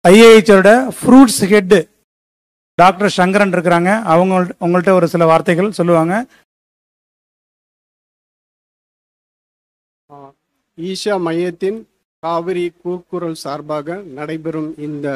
ஐஏஹெச்சோட fruits head doctor Sankaran இருக்கிறாங்க. உங்கள்கிட்ட ஒரு சில வார்த்தைகள் சொல்லுவாங்க. ஈஷா மையத்தின் காவிரி கூக்குரல் சார்பாக நடைபெறும் இந்த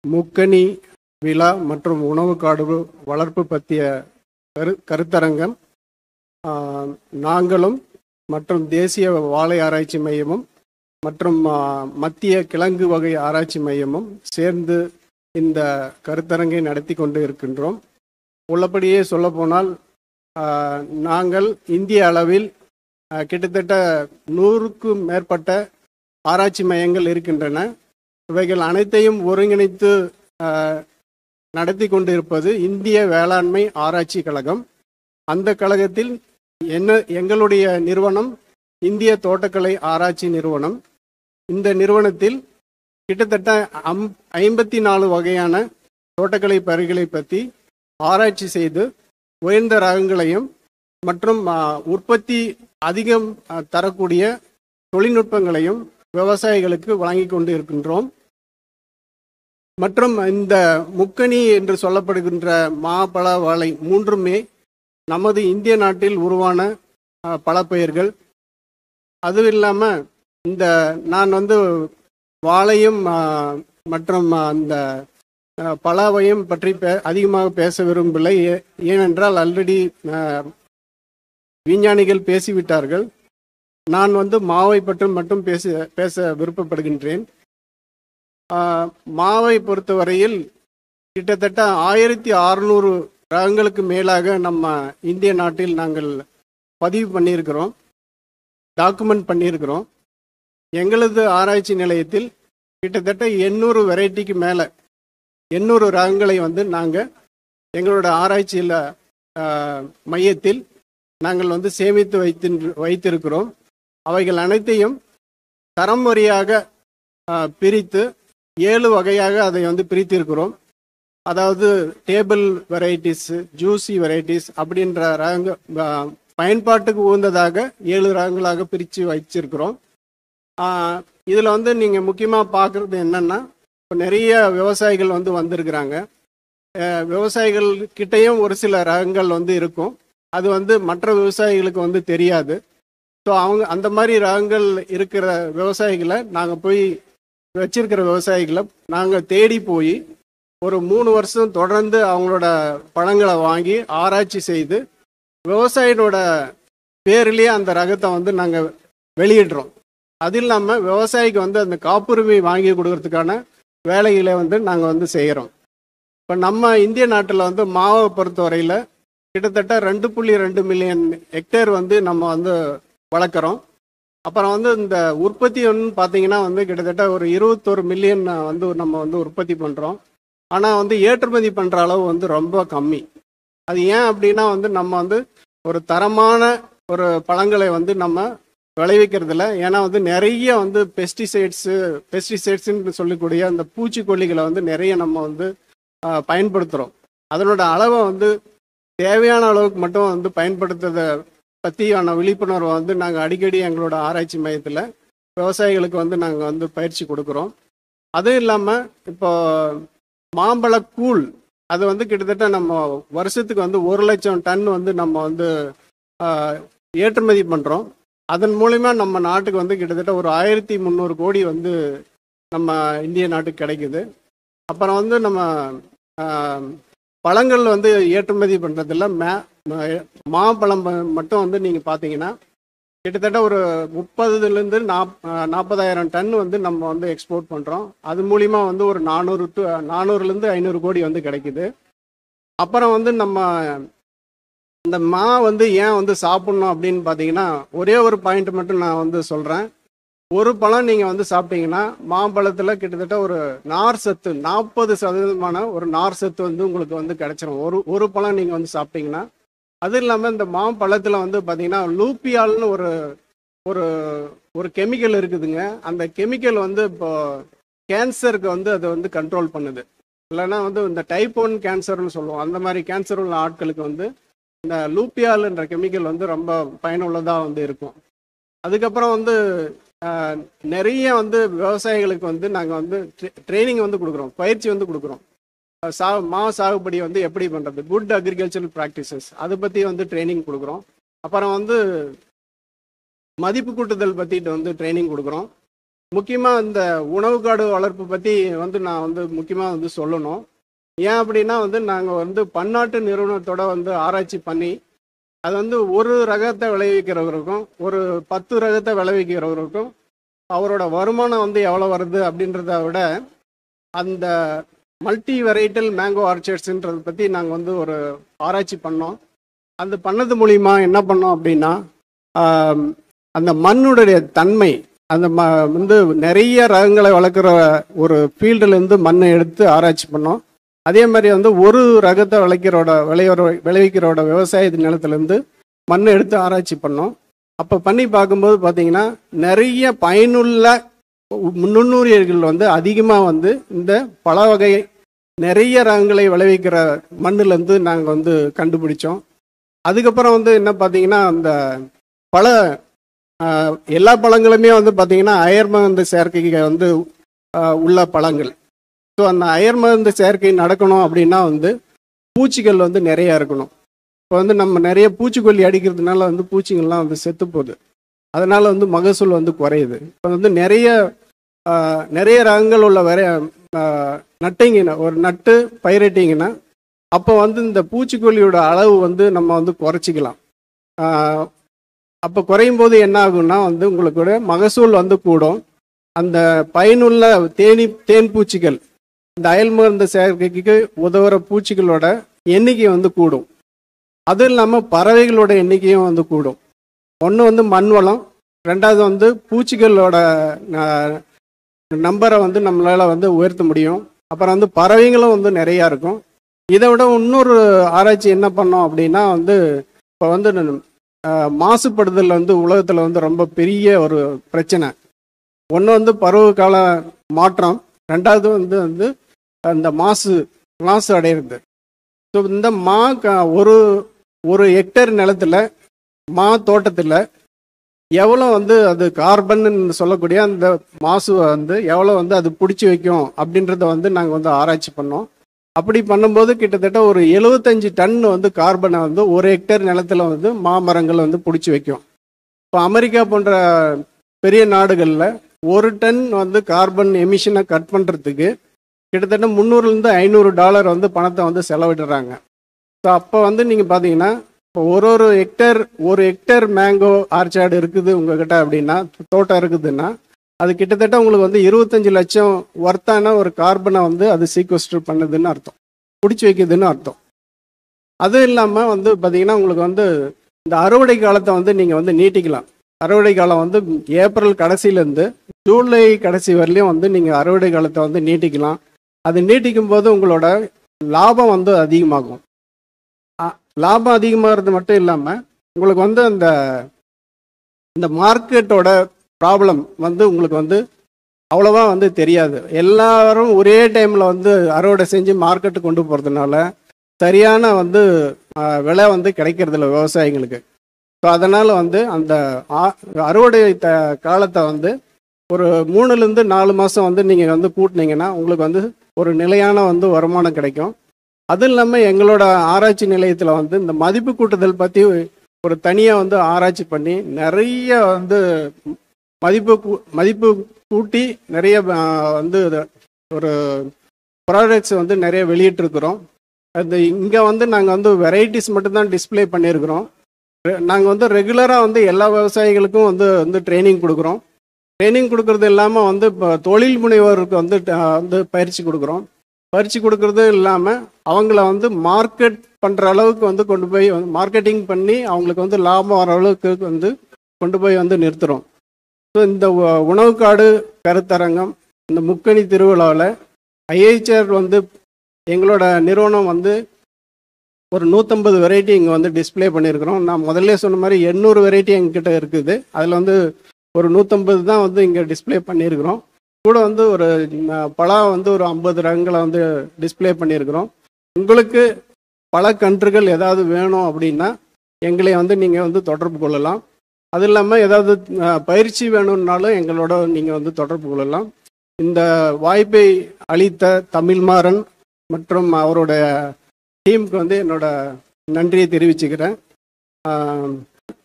முக்கணி விழா மற்றும் உணவு காடு வளர்ப்பு பற்றிய கருத்தரங்கம் நாங்களும் மற்றும் தேசிய வாழை ஆராய்ச்சி மையமும் மற்றும் மத்திய கிழங்கு வகை ஆராய்ச்சி மையமும் சேர்ந்து இந்த கருத்தரங்கை நடத்தி கொண்டு இருக்கின்றோம். உள்ளபடியே சொல்லப்போனால் நாங்கள் இந்திய அளவில் கிட்டத்தட்ட 100க்கும் மேற்பட்ட ஆராய்ச்சி மையங்கள் இருக்கின்றன. இவைகள் அனைத்தையும் ஒருங்கிணைத்து நடத்தி கொண்டிருப்பது இந்திய வேளாண்மை ஆராய்ச்சி கழகம். அந்த கழகத்தில் எங்களுடைய நிறுவனம் இந்திய தோட்டக்கலை ஆராய்ச்சி நிறுவனம். இந்த நிறுவனத்தில் கிட்டத்தட்ட 54 வகையான தோட்டக்கலை பயிர்களை பற்றி ஆராய்ச்சி செய்து உயர்ந்த ரகங்களையும் மற்றும் உற்பத்தி அதிகம் தரக்கூடிய தொழில்நுட்பங்களையும் விவசாயிகளுக்கு வழங்கி கொண்டு இருக்கின்றோம். மற்றும் இந்த முக்கணி என்று சொல்லப்படுகின்ற பழ வாழை மூன்றுமே நமது இந்திய நாட்டில் உருவான பழப்பயிர்கள். அதுவும் இல்லாமல் இந்த நான் வாழையும் மற்றும் அந்த பலாவையும் பற்றி அதிகமாக பேச விரும்பவில்லை. ஏனென்றால் ஆல்ரெடி விஞ்ஞானிகள் பேசிவிட்டார்கள். நான் மாவை பற்றி மட்டும் பேச விருப்பப்படுகின்றேன். மாவை பொறுத்தவரையில் கிட்டத்தட்ட 1600 ரகங்களுக்கு மேலாக நம்ம இந்திய நாட்டில் நாங்கள் பதிவு பண்ணியிருக்கிறோம், டாக்குமெண்ட் பண்ணியிருக்கிறோம். எங்களது ஆராய்ச்சி நிலையத்தில் கிட்டத்தட்ட 800 வெரைட்டிக்கு மேலே 800 ரகங்களை நாங்கள் எங்களோட ஆராய்ச்சியில் மையத்தில் நாங்கள் சேமித்து வைத்திருக்கிறோம். அவைகள் அனைத்தையும் தரம் வாரியாக பிரித்து 7 வகையாக அதை பிரித்திருக்கிறோம். அதாவது டேபிள் வெரைட்டிஸ், ஜூசி வெரைட்டிஸ் அப்படின்ற ரகங்க பயன்பாட்டுக்கு உகந்ததாக 7 ரகங்களாக பிரித்து வச்சிருக்கிறோம். இதில் நீங்கள் முக்கியமாக பார்க்குறது என்னென்னா, இப்போ நிறைய விவசாயிகள் வந்திருக்கிறாங்க. விவசாயிகள் கிட்டேயும் ஒரு சில ரகங்கள் இருக்கும். அது மற்ற விவசாயிகளுக்கு தெரியாது. ஸோ அவங்க அந்த மாதிரி ரகங்கள் இருக்கிற விவசாயிகளை நாங்கள் போய் வச்சிருக்கிற விவசாயிகளை நாங்கள் தேடி போய் ஒரு 3 வருஷம் தொடர்ந்து அவங்களோட பழங்களை வாங்கி ஆராய்ச்சி செய்து விவசாயினோட பேர்லேயே அந்த ரகத்தை நாங்கள் வெளியிடுறோம். அது இல்லாமல் விவசாயிக்கு அந்த காப்புரிமை வாங்கி கொடுக்கறதுக்கான வேலைகளை நாங்கள் செய்கிறோம். இப்போ நம்ம இந்திய நாட்டில் மாவை பொறுத்தவரையில் கிட்டத்தட்ட 2.2 மில்லியன் ஹெக்டேர் நம்ம வளர்க்குறோம். அப்புறம் இந்த உற்பத்தி பார்த்தீங்கன்னா கிட்டத்தட்ட ஒரு 21 மில்லியன் நம்ம உற்பத்தி பண்ணுறோம். ஆனால் ஏற்றுமதி பண்ணுற அளவு ரொம்ப கம்மி. அது ஏன் அப்படின்னா நம்ம ஒரு தரமான ஒரு பழங்களை நம்ம விளைவிக்கிறதுல, ஏன்னா நிறைய பெஸ்டிசைட்ஸ்ன்னு சொல்லக்கூடிய அந்த பூச்சிக்கொல்லிகளை நிறைய நம்ம பயன்படுத்துகிறோம். அதனோட அளவை தேவையான அளவுக்கு மட்டும் பயன்படுத்துறதை பற்றியான விழிப்புணர்வை நாங்கள் அடிக்கடி எங்களோட ஆராய்ச்சி மையத்தில் விவசாயிகளுக்கு நாங்கள் பயிற்சி கொடுக்குறோம். அதுவும் இல்லாமல் இப்போ மாம்பழக்கூழ் அது கிட்டத்தட்ட நம்ம வருஷத்துக்கு 1 லட்சம் டன் நம்ம ஏற்றுமதி பண்ணுறோம். அதன் மூலிமா நம்ம நாட்டுக்கு கிட்டத்தட்ட ஒரு 1300 கோடி நம்ம இந்திய நாட்டுக்கு கிடைக்குது. அப்புறம் நம்ம பழங்கள் ஏற்றுமதி பண்ணுறதில்ல. மாம்பழம் மட்டும் நீங்கள் பார்த்தீங்கன்னா கிட்டத்தட்ட ஒரு 30,000 to 40,000 டன் நம்ம எக்ஸ்போர்ட் பண்ணுறோம். அது மூலிமா ஒரு 400 to 500 கோடி கிடைக்குது. அப்புறம் நம்ம இந்த ஏன் சாப்பிட்ணும் அப்படின்னு பார்த்தீங்கன்னா, ஒரே ஒரு பாயிண்ட் மட்டும் நான் சொல்கிறேன். ஒரு பழம் நீங்கள் சாப்பிட்டீங்கன்னா மாம்பழத்தில் கிட்டத்தட்ட ஒரு நார் சத்து 40% ஒரு நார் சத்து உங்களுக்கு கிடைச்சிரும் ஒரு பழம் நீங்கள் சாப்பிட்டீங்கன்னா. அது இல்லாமல் இந்த மாம்பழத்தில் பார்த்தீங்கன்னா லூப்பியால்னு ஒரு ஒரு கெமிக்கல் இருக்குதுங்க. அந்த கெமிக்கல் இப்போ கேன்சருக்கு அதை கண்ட்ரோல் பண்ணுது. இல்லைன்னா இந்த டைப் 1 கேன்சர்னு சொல்லுவோம். அந்த மாதிரி கேன்சர் உள்ள ஆட்களுக்கு இந்த லூப்பியால்ன்ற கெமிக்கல் ரொம்ப பயனுள்ளதாக இருக்கும். அதுக்கப்புறம் நிறைய வந்து விவசாயிகளுக்கு வந்து நாங்கள் வந்து ட்ரைனிங் வந்து கொடுக்குறோம், பயிற்சி வந்து கொடுக்குறோம். மா சாகுபடி வந்து எப்படி பண்ணுறது, குட் அக்ரிகல்ச்சரல் ப்ராக்டிசஸ் அதை பற்றி வந்து ட்ரைனிங் கொடுக்குறோம். அப்புறம் வந்து மதிப்பு கூட்டுதல் பற்றிட்டு வந்து ட்ரைனிங் கொடுக்குறோம். முக்கியமாக இந்த உணவு காடு வளர்ப்பு பற்றி வந்து நான் வந்து முக்கியமாக வந்து சொல்லணும். ஏன் அப்படின்னா வந்து நாங்கள் வந்து பன்னாட்டு நிறுவனத்தோட வந்து ஆராய்ச்சி பண்ணி அது வந்து ஒரு ரகத்தை விளைவிக்கிறவருக்கும் ஒரு 10 ரகத்தை விளைவிக்கிறவருக்கும் அவரோட வருமானம் வந்து எவ்வளோ வருது அப்படின்றத விட அந்த மல்டி வெரைட்டல் மேங்கோ ஆர்ச்சர்ட்ஸுன்றதை பற்றி நாங்கள் வந்து ஒரு ஆராய்ச்சி பண்ணோம். அது பண்ணது மூலிமா என்ன பண்ணோம் அப்படின்னா அந்த மண்ணுடைய தன்மை அந்த வந்து நிறைய ரகங்களை வளர்க்குற ஒரு ஃபீல்டுலேருந்து மண்ணை எடுத்து ஆராய்ச்சி பண்ணோம். அதே மாதிரி வந்து ஒரு ரகத்தை விளைவிக்கிறோட விவசாய நிலத்துலேருந்து மண்ணை எடுத்து ஆராய்ச்சி பண்ணோம். அப்போ பண்ணி பார்க்கும்போது பார்த்தீங்கன்னா நிறைய பயனுள்ள நுண்ணுயிர்கள் வந்து அதிகமாக வந்து இந்த பல வகை நிறைய ரகங்களை விளைவிக்கிற மண்ணுலேருந்து நாங்கள் வந்து கண்டுபிடிச்சோம். அதுக்கப்புறம் வந்து என்ன பார்த்தீங்கன்னா அந்த பல எல்லா பழங்களுமே வந்து பார்த்தீங்கன்னா அயர் மருந்து செயற்கைக்கு வந்து உள்ள பழங்கள். ஸோ அந்த அயர் மருந்து செயற்கை நடக்கணும் அப்படின்னா வந்து பூச்சிகள் வந்து நிறையா இருக்கணும். இப்போ வந்து நம்ம நிறைய பூச்சிக்கொல்லி அடிக்கிறதுனால வந்து பூச்சிகள்லாம் வந்து செத்து போகுது. அதனால் வந்து மகசூல் வந்து குறையுது. இப்போ வந்து நிறைய ரகங்கள் உள்ள நட்டிங்கன்னா ஒரு நட்டு பயிரிட்டிங்கன்னா அப்போ வந்து இந்த பூச்சிக்கொல்லியோட அளவு வந்து நம்ம வந்து குறைச்சிக்கலாம். அப்போ குறையும் போது என்ன ஆகும்னா வந்து உங்களுக்கு மகசூல் வந்து கூடும். அந்த பயனுள்ள தேன் பூச்சிகள் இந்த அயல் மருந்து செயற்கைக்கு உதவுற பூச்சிகளோட எண்ணிக்கை வந்து கூடும். அதுவும் இல்லாமல் பறவைகளோட எண்ணிக்கையும் வந்து கூடும். ஒன்று வந்து மண் வளம், ரெண்டாவது வந்து பூச்சிகளோட நம்பரை வந்து நம்மளால் வந்து உயர்த்த முடியும். அப்புறம் வந்து பறவைகளும் வந்து நிறையா இருக்கும். இதை விட இன்னொரு ஆராய்ச்சி என்ன பண்ணோம் அப்படின்னா வந்து இப்போ வந்து மாசுபடுதல் வந்து உலகத்தில் வந்து ரொம்ப பெரிய ஒரு பிரச்சனை. ஒன்று வந்து பருவகால மாற்றம், ரெண்டாவது வந்து அந்த மாசு அடையிறது. ஸோ இந்த ஒரு ஹெக்டேர் நிலத்தில் தோட்டத்தில் எவ்வளோ வந்து அது கார்பன் சொல்லக்கூடிய அந்த மாசு வந்து எவ்வளோ வந்து அது பிடிச்சி வைக்கும் அப்படின்றத வந்து நாங்கள் வந்து ஆராய்ச்சி பண்ணோம். அப்படி பண்ணும்போது கிட்டத்தட்ட ஒரு 75 டன் வந்து கார்பனை வந்து ஒரு ஹெக்டேர் நிலத்தில் வந்து மாமரங்கள் வந்து பிடிச்சி வைக்கும். இப்போ அமெரிக்கா போன்ற பெரிய நாடுகளில் 1 டன் வந்து கார்பன் எமிஷனை கட் பண்ணுறதுக்கு கிட்டத்தட்ட $300-500 வந்து பணத்தை வந்து செலவிடுறாங்க. ஸோ அப்போ வந்து நீங்கள் பார்த்தீங்கன்னா இப்போ ஒரு ஹெக்டேர் மேங்கோ ஆர்ச்சார்டு இருக்குது உங்ககிட்ட அப்படின்னா, தோட்டம் இருக்குதுன்னா அது கிட்டத்தட்ட உங்களுக்கு வந்து 25 லட்சம் ஒர்த்தான ஒரு கார்பனை வந்து அது சீக்வஸ்டர் பண்ணுதுன்னு அர்த்தம், பிடிச்சி வைக்குதுன்னு அர்த்தம். அதுவும் இல்லாமல் வந்து பார்த்தீங்கன்னா உங்களுக்கு வந்து இந்த அறுவடை காலத்தை வந்து நீங்கள் வந்து நீட்டிக்கலாம். அறுவடை காலம் வந்து ஏப்ரல் கடைசியிலேருந்து ஜூலை கடைசி வரலையும் வந்து நீங்கள் அறுவடை காலத்தை வந்து நீட்டிக்கலாம். அது நீட்டிக்கும் போது உங்களோட லாபம் வந்து அதிகமாகும். லாபம் அதிகமாகிறது மட்டும் இல்லாமல் உங்களுக்கு வந்து இந்த மார்க்கெட்டோட ப்ராப்ளம் வந்து உங்களுக்கு வந்து அவ்வளோவா வந்து தெரியாது. எல்லாரும் ஒரே டைமில் வந்து அறுவடை செஞ்சு மார்க்கெட்டு கொண்டு போகிறதுனால சரியான வந்து விலை வந்து கிடைக்கிறதில்ல விவசாயிங்களுக்கு. ஸோ அதனால் வந்து அந்த அறுவடை காலத்தை வந்து ஒரு 3-4 மாதம் வந்து நீங்கள் வந்து கூட்டினீங்கன்னா உங்களுக்கு வந்து ஒரு நிலையான வந்து வருமானம் கிடைக்கும். அதுவும் இல்லாமல் எங்களோட ஆராய்ச்சி நிலையத்தில் வந்து இந்த மதிப்பு கூட்டுதல் பற்றி ஒரு தனியாக வந்து ஆராய்ச்சி பண்ணி நிறைய வந்து மதிப்பு கூட்டி நிறைய வந்து ஒரு ப்ராடக்ட்ஸ் வந்து நிறைய வெளியிட்டிருக்கிறோம். இங்கே வந்து நாங்கள் வந்து வெரைட்டிஸ் மட்டும்தான் டிஸ்பிளே பண்ணியிருக்கிறோம். நாங்கள் வந்து ரெகுலராக வந்து எல்லா விவசாயிகளுக்கும் வந்து ட்ரைனிங் கொடுக்குறோம். ட்ரைனிங் கொடுக்கறது இல்லாமல் வந்து இப்போ தொழில் முனைவோருக்கு வந்து பயிற்சி கொடுக்குறோம். பயிற்சி கொடுக்கறது இல்லாமல் அவங்கள வந்து மார்க்கெட் பண்ணுற அளவுக்கு வந்து கொண்டு போய் மார்க்கெட்டிங் பண்ணி அவங்களுக்கு வந்து லாபம் வர அளவுக்கு வந்து கொண்டு போய் வந்து நிறுத்துகிறோம். ஸோ இந்த உணவுக்காடு கருத்தரங்கம் இந்த முக்கணி திருவிழாவில் ஐஐஹெச்ஆர் வந்து எங்களோட நிறுவனம் வந்து ஒரு 150 வெரைட்டி இங்கே வந்து டிஸ்பிளே பண்ணியிருக்கிறோம். நான் முதல்ல சொன்ன மாதிரி 800 வெரைட்டி எங்ககிட்ட இருக்குது. அதில் வந்து ஒரு 150 தான் வந்து இங்கே டிஸ்பிளே பண்ணியிருக்கிறோம். கூட வந்து ஒரு பலா வந்து ஒரு 50 ரகங்களை வந்து டிஸ்பிளே பண்ணியிருக்கிறோம். உங்களுக்கு பல கன்றுகள் ஏதாவது வேணும் அப்படின்னா எங்களை வந்து நீங்கள் வந்து தொடர்பு கொள்ளலாம். அது இல்லாமல் ஏதாவது பயிற்சி வேணும்னாலும் எங்களோட நீங்கள் வந்து தொடர்பு கொள்ளலாம். இந்த வாய்ப்பை அளித்த தமிழ்மாறன் மற்றும் அவருடைய டீமுக்கு வந்து என்னோட நன்றியை தெரிவிச்சுக்கிறேன்.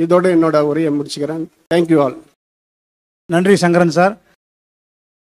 இதோட என்னோட உரையை முடிச்சுக்கிறேன். Thank you all. நன்றி சங்கரன் சார்.